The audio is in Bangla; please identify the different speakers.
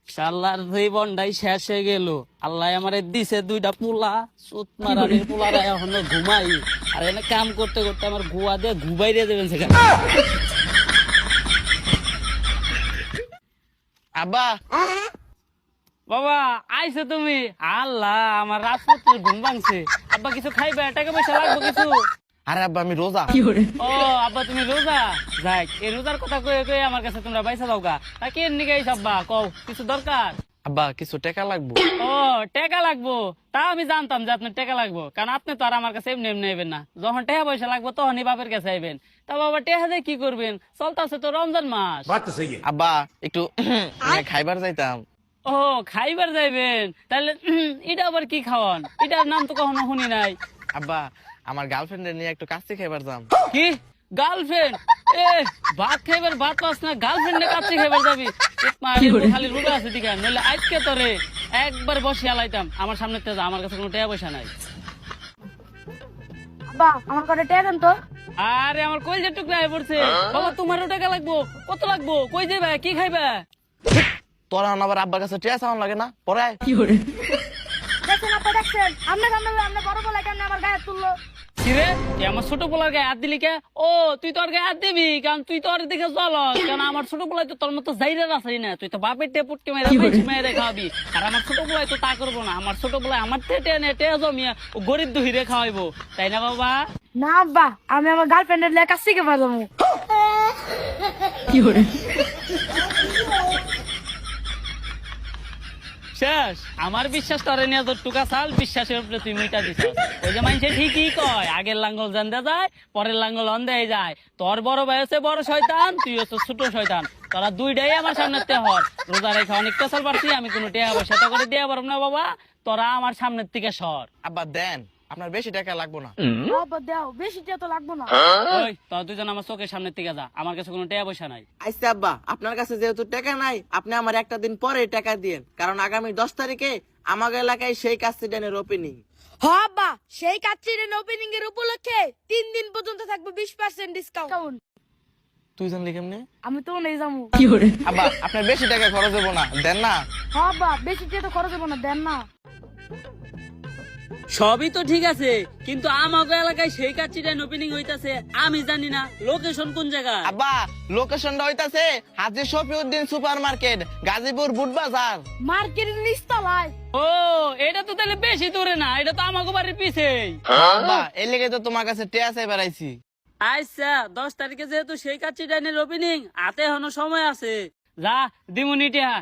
Speaker 1: শালার জীবনটাই শেষ হয়ে গেল। আল্লাহ আমারে দিছে দুইটা পোলা, সুত মারানির পোলারা এখনো ঘুমাই, আর এনে কাম করতে করতে আমার গুয়া দিয়ে ঘুমাই দিয়ে দেবেন সেখানে।
Speaker 2: আব্বা
Speaker 1: বাবা আইছো তুমি? আল্লাহ আমার রাজপুত্রের ঘুম ভাঙছে। আব্বা কিছু খাইবে? টাকা পয়সা লাগবে কিছু?
Speaker 2: আরে আব্বা আমি রোজা।
Speaker 1: ও আব্বা তুমি রোজা? যাক, এই রোজার কথা কয়ে কয়ে আমার কাছে তোমরা পয়সা দাও গা। তা কে নিকে আব্বা কও, কিছু দরকার?
Speaker 2: আব্বা কিছু টাকা লাগবো।
Speaker 1: ও টাকা লাগবো? তা আমি জানতাম যে আপনার টাকা লাগবো, কারণ আপনি তো আর আমার কাছে এমনি এমনি নেবেন না। যখন টাকা পয়সা লাগবো তখনই বাপের কাছে আইবেন। তা বাবা টাকা দিয়ে কি করবেন? চলতেছে তো রমজান মাস।
Speaker 2: আব্বা একটু খাইবার যাইতাম।
Speaker 1: ও খাইবার যাইবেন? তাহলে এটা আবার কি খাওয়ান? এটার নাম তো কখনো শুনি নাই।
Speaker 2: আব্বা আমার গার্লফ্রেন্ড নিয়ে একটু কাচ্চি খাইবার যাম।
Speaker 1: কি গার্লফ্রেন্ড? এ ভাত খাইবার ভাত পাস না, গার্লফ্রেন্ডে কাছে খাইবার যাবি? খালি রোগা আছে দিকে, নইলে আজকে তোরে একবার বসে আলাইতাম। আমার সামনে যা, আমার কাছে কোনো টাকা পয়সা নাই।
Speaker 3: আব্বা আমার কটা টাকা দেন তো।
Speaker 1: আরে আমার কই যে টুকরা হয়ে পড়ছে। বাবা তোমারও টাকা লাগবো? কত লাগবো? কই যাবে? কি খাইবা?
Speaker 2: তোরা আবার আব্বার কাছে টিয়া চাওয়ান লাগে না পরে আয়।
Speaker 3: দেখছেন আপা, দেখছেন আপনার সামনে আপনার বড় বলা কেন আমার গায়ে হাত তুললো?
Speaker 1: কিরে তুই আমার ছোট পোলার গায়ে হাত দিলি কে? ও তুই তোর গায়ে হাত দিবি কারণ তুই তোর দিকে চলস, কারণ আমার ছোট পোলাই তো তোর মতো যাইরে রাখাই না। তুই তো বাপের টে পুটকে মেরে খাওয়াবি, আর আমার ছোট পোলাই তো তা করবো না। আমার ছোট পোলাই আমার টেনে জমিয়া ও গরিব দুহিরে খাওয়াইবো, তাই না বাবা?
Speaker 3: না আব্বা, আমি আমার গার্লফ্রেন্ডের লেগে কাছ থেকে পারবো।
Speaker 1: শেষ আমার বিশ্বাস করে নিয়ে তোর টুকা চাল বিশ্বাসের উপরে তুই মিটা দিস। ওই যে মানুষে ঠিকই কয়, আগের লাঙ্গল জানতে যায় পরের লাঙ্গল অন্ধে যায়। তোর বড় ভাই হচ্ছে বড় শয়তান, তুই হচ্ছে ছোট শয়তান। তোরা দুইটাই আমার সামনে হর। রোজা রেখা অনেক কেসাল পারছি, আমি কোনো টেয়া পয়সা তো করে দিয়ে পারবো না বাবা। তোরা আমার সামনের থেকে সর।
Speaker 2: আব্বা দেন, আপনার বেশি টাকা লাগবো না।
Speaker 3: আব্বা দাও, বেশি টাকা তো লাগবো না।
Speaker 1: ওই তোরা দুজন আমার চোখের সামনের থেকে যা, আমার কাছে কোনো টেয়া পয়সা নাই।
Speaker 2: আইসা আব্বা আপনার কাছে যেহেতু টাকা নাই, আপনি আমার একটা দিন পরে টাকা দিয়েন, কারণ আগামী 10 তারিখে আমাদের এলাকায় সেই কাস্টিডেনের ওপেনিং।
Speaker 3: হ আব্বা, সেই কাচ্চিরের ওপেনিং এর উপলক্ষে 3 দিন পর্যন্ত থাকবে 20% ডিসকাউন্ট।
Speaker 2: তুই জানলি কেমনে?
Speaker 3: আমি তো নেই যাবো।
Speaker 2: আব্বা আপনার বেশি টাকা খরচ হবো না, দেন না।
Speaker 3: হ আব্বা, বেশি টাকা তো খরচ হবো না, দেন না।
Speaker 1: সবই তো ঠিক আছে, কিন্তু আমাকে এলাকায় সেই কাচ্চিটাই ওপেনিং হইতাছে, আমি জানি না লোকেশন কোন জায়গা।
Speaker 2: আব্বা লোকেশনটা হইতাছে হাজী শফিউদ্দিন সুপার মার্কেট, গাজীপুর বুট বাজার।
Speaker 3: মার্কেটের নিচতলায়।
Speaker 1: ও এটা তো তাহলে বেশি দূরে না, এটা তো আমাকে বাড়ির পিছেই।
Speaker 2: আব্বা এই লেগে তো তোমার কাছে টিয়া চাই বেড়াইছি।
Speaker 1: আচ্ছা 10 তারিখে যেহেতু সেই কাচ্চি ডাইনের ওপেনিং, হাতে এখনো সময় আছে। যা দিমুনি টিহা,